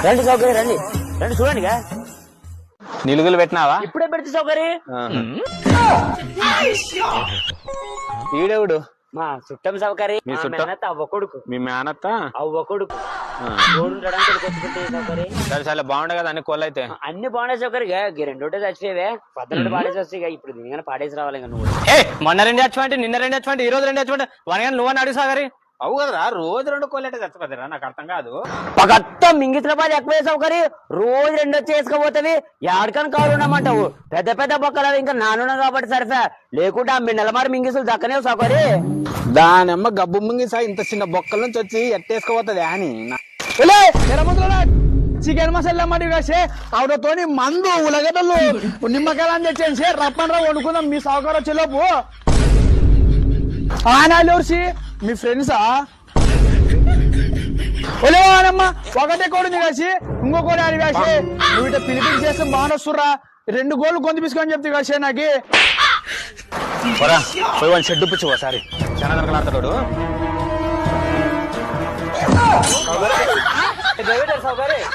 రండి సౌకర్యం రండి రండి చూడండిగా నిలుగులు పెట్టినావా? ఇప్పుడే పెడితే సౌకర్యం. ఈడెవుడు? మా చుట్టం సౌకర్యం. మీ చుట్టం అవ్వ కొడుకు. మీ మేనత్త అవ్వ కొడుకు సౌకర్యం. సరే సరే బాగుండే కదా అన్ని కోళ్ళు అయితే. అన్ని బాగుండే సౌకర్యం. రెండోటే చచ్చిపోయేవే పద్దెండు పాడేసి వస్తాయి. ఇప్పుడు దీనికన్నా పాడేసి రావాలి. నువ్వు మొన్న 2 చచ్చిపోయింటే నిన్న 2 చచ్చిపోయింటే ఈ రోజు 2 చచ్చిపోయింటే వనగా నువ్వని అడుగు సాగరి. అవు కదరా రోజు 2 కోళ్ళంటే చచ్చిపోతారా? నాకు అర్థం కాదు. పగత్త మింగితుల పాది ఎక్కువే సౌకర్యం. రోజు 2 వచ్చి వేసుకోపోతావి. ఏడకని కాలు ఉండమంటావు. పెద్ద పెద్ద బొక్కలు ఇంకా నానున్నా కాబట్టి సరిఫా. లేకుంటే ఆ నెలమారి మింగిసులు దక్కనే సౌకర్యం. దానమ్మ గబ్బు ముంగిసా ఇంత చిన్న బొక్కల నుంచి వచ్చి ఎట్టేసుకోపోతుంది అని చికెన్ మసాలా మరి వేసే ఆవిడతోని మందు ఉలగడ్డలు నిమ్మకాయలు తెచ్చేసి రప్పనరా వండుకుందాం. మీ సౌకర్యం వచ్చేలోపు ఆనాసి మీ ఫ్రెండ్సా ఒలేవానమ్మ ఒకటే కోడి కాసి ఇంకో కోడి ఆడి వేసి నువ్వు ఇట పిలిపిలి చేస్తే బాగునొస్తుర్రా. 2 గోళ్ళు గొంతు పిసుకొని చెప్తే కాసే నాకు పోయి వాళ్ళు షెడ్ పిచ్చు ఒకసారి చాలా దొరకలాడతాడు. సౌకర్యం